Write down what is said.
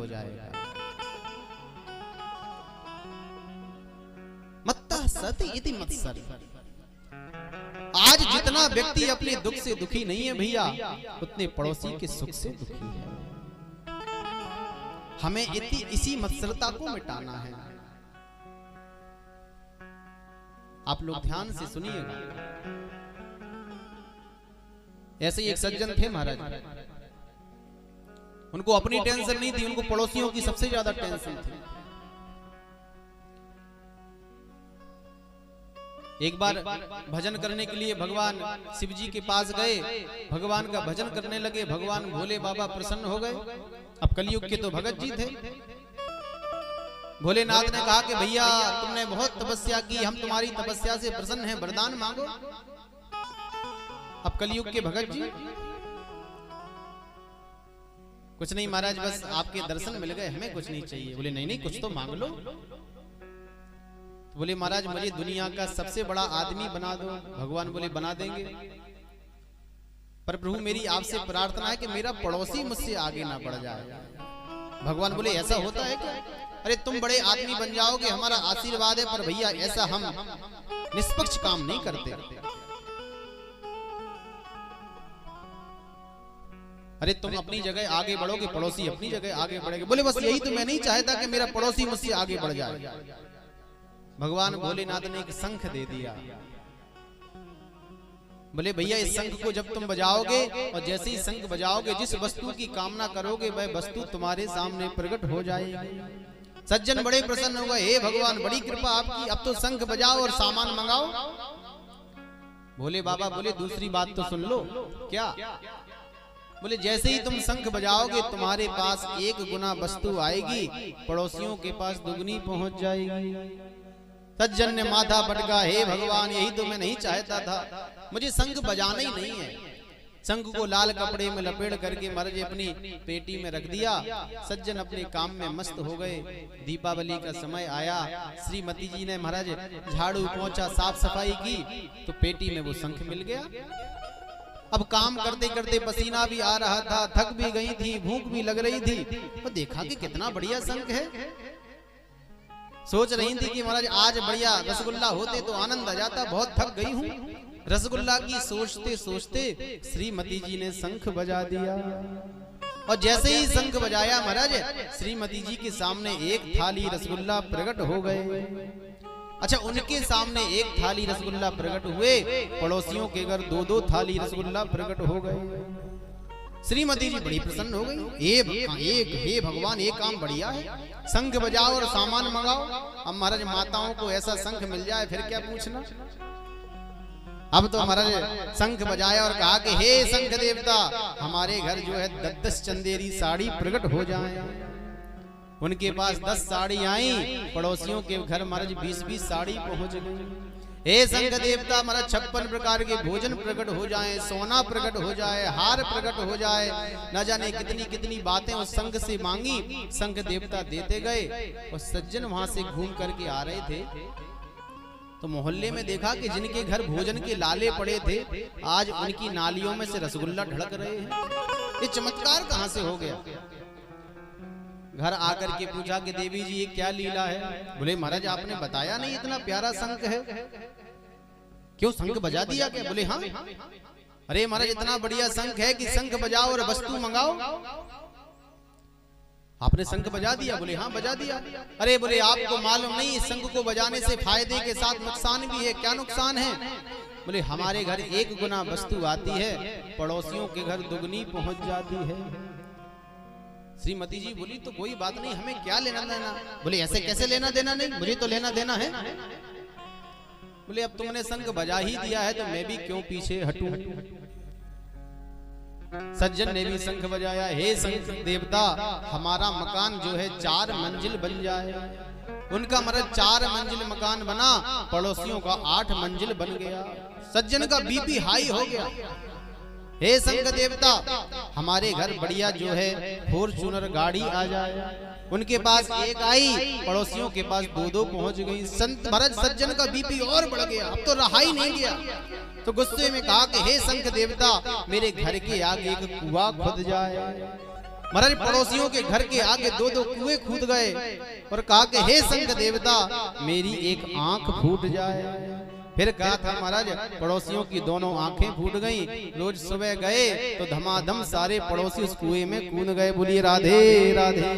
जाएगा। मत्तः सति इति मत्सर। आज जितना व्यक्ति अपने दुख से दुखी नहीं है भैया, उतने पड़ोसी के सुख से दुखी है। हमें इसी मत्सरता को मिटाना है। आप लोग ध्यान से सुनिएगा। ऐसे ही एक सज्जन थे महाराज, उनको अपनी टेंशन नहीं थी, उनको पड़ोसियों की सबसे ज्यादा टेंशन थी। एक बार भजन करने के लिए भगवान शिव जी के पास गए, भगवान का भजन करने लगे। भगवान भोले बाबा प्रसन्न हो गए। अब कलयुग के तो भगत जी थे। भोलेनाथ ने कहा कि भैया तुमने बहुत तपस्या की, हम तुम्हारी तपस्या से प्रसन्न हैं, वरदान मांगो। अब कलयुग के भगत जी, कुछ नहीं महाराज, बस आपके दर्शन मिल गए, हमें कुछ नहीं चाहिए। बोले नहीं नहीं, कुछ तो मांग लो। बोले महाराज मुझे दुनिया का सबसे बड़ा आदमी बना दो। भगवान बोले बना देंगे, पर प्रभु मेरी आपसे प्रार्थना है कि मेरा पड़ोसी मुझसे आगे ना बढ़ जाए। भगवान बोले ऐसा होता है क्या? अरे तुम बड़े आदमी बन जाओगे, हमारा आशीर्वाद है, पर भैया ऐसा हम निष्पक्ष काम नहीं करते। अरे तुम अपनी जगह आगे बढ़ोगे, पड़ोसी अपनी जगह आगे बढ़ेगा। बोले बस यही तो मैं नहीं चाहता कि मेरा पड़ोसी मुझसे आगे बढ़ जाए। भगवान भोलेनाथ ने एक शंख दे दिया। बोले भैया इस शंख को जब तुम बजाओगे और जैसे ही शंख बजाओगे, जिस वस्तु की कामना करोगे वह वस्तु तुम्हारे सामने प्रकट हो जाएगी। सज्जन बड़े प्रसन्न हो गए। हे भगवान बड़ी कृपा आपकी, अब तो शंख बजाओ और सामान मंगाओ। भोले बाबा बोले दूसरी बात तो सुन लो। क्या? बोले जैसे ही तुम शंख बजाओगे तुम्हारे पास 1 गुना वस्तु आएगी, पड़ोसियों के पास दुगनी पहुंच जाएगी। सज्जन ने माथा पटका, हे भगवान यही तो मैं नहीं चाहता था, मुझे शंख बजाना ही नहीं है। शंख को लाल कपड़े में लपेट करके महाराज अपनी पेटी में रख दिया। सज्जन अपने काम में मस्त हो गए। दीपावली का समय आया, श्रीमती जी ने महाराज झाड़ू पोंछा साफ सफाई की तो पेटी में वो शंख मिल गया। अब काम करते करते पसीना भी आ रहा था, थक भी गई थी, भूख भी लग रही थी, तो देखा कि कितना बढ़िया शंख है। सोच रही थी कि महाराज आज बढ़िया रसगुल्ला होते तो आनंद आ जाता, बहुत थक गई हूँ। रसगुल्ला की सोचते सोचते श्रीमती जी ने शंख बजा दिया। और जैसे ही शंख बजाया महाराज, श्रीमती जी के सामने 1 थाली रसगुल्ला प्रकट हो गए। अच्छा, उनके सामने 1 थाली रसगुल्ला प्रकट हुए, पड़ोसियों के घर 2-2 थाली रसगुल्ला प्रकट हो गए। श्रीमती जी बड़ी प्रसन्न हो गई। हे भगवान ये काम बढ़िया है, शंख बजाओ और सामान मंगाओ। अब महाराज माताओं को ऐसा शंख मिल जाए फिर क्या पूछना। अब तो महाराज शंख बजाया और कहा कि हे शंख देवता, हमारे घर जो है 10-10 चंदेरी साड़ी प्रकट हो जाए। उनके पास 10 साड़ी आई, पड़ोसियों के घर महाराज 20-20 साड़ी पहुंच गई। हे शंख देवता, महाराज 56 प्रकार के भोजन प्रकट हो जाए, सोना प्रकट हो जाए, हार प्रकट हो जाए, न जाने कितनी कितनी बातें उस शंख से मांगी। शंख देवता देते गए। और सज्जन वहां से घूम करके आ रहे थे तो मोहल्ले में देखा कि जिनके घर भोजन के लाले पड़े थे, आज उनकी नालियों में से रसगुल्ला ढड़क रहे हैं। ये चमत्कार कहां से हो गया? घर आकर के पूछा कि देवी जी ये क्या लीला है? बोले महाराज आपने बताया नहीं इतना प्यारा शंख है, क्यों शंख बजा दिया क्या? बोले हाँ। अरे महाराज इतना बढ़िया शंख है कि शंख बजाओ और वस्तु मंगाओ। आपने शंख बजा दिया? बोले हाँ बजा दिया। अरे बोले आपको मालूम नहीं इस शंख को बजाने से फायदे के साथ नुकसान भी है। क्या नुकसान है? बोले हमारे घर 1 गुना वस्तु आती है, पड़ोसियों के घर दुगनी पहुंच जाती है। श्रीमती जी बोली तो कोई बात नहीं, हमें क्या लेना देना। बोले ऐसे कैसे लेना देना नहीं, मुझे तो लेना देना है। बोले अब तुमने शंख बजा ही दिया है तो मैं भी क्यों पीछे हटूं। सज्जन ने भी शंख बजाया। हे शंख देवता, हमारा मकान जो है 4 मंजिल बन जाए। उनका मतलब 4 मंजिल मकान बना, पड़ोसियों का 8 मंजिल बन गया। सज्जन का बीपी हाई हो गया। हे शंख देवता, हमारे घर बढ़िया जो है फॉर्च्यूनर गाड़ी आ जाए। उनके पास 1 आई, पड़ोसियों के पास 2-2 पहुंच गई। संत भरत सज्जन का बीपी और बढ़ गया, अब तो रहा ही नहीं गया। तो गुस्से में कहा कि हे शंख देवता, मेरे घर के आगे एक कुआं खुद जाए। महाराज पड़ोसियों के घर के आगे 2-2 कुएं खोद गए और कहा कि हे संग देवता मेरी एक आंख फूट जाए। फिर कहा था महाराज पड़ोसियों की दोनों आंखें फूट गईं। रोज सुबह गए तो धमाधम सारे पड़ोसी उस कुएं में कूद गए। बोलिए राधे राधे।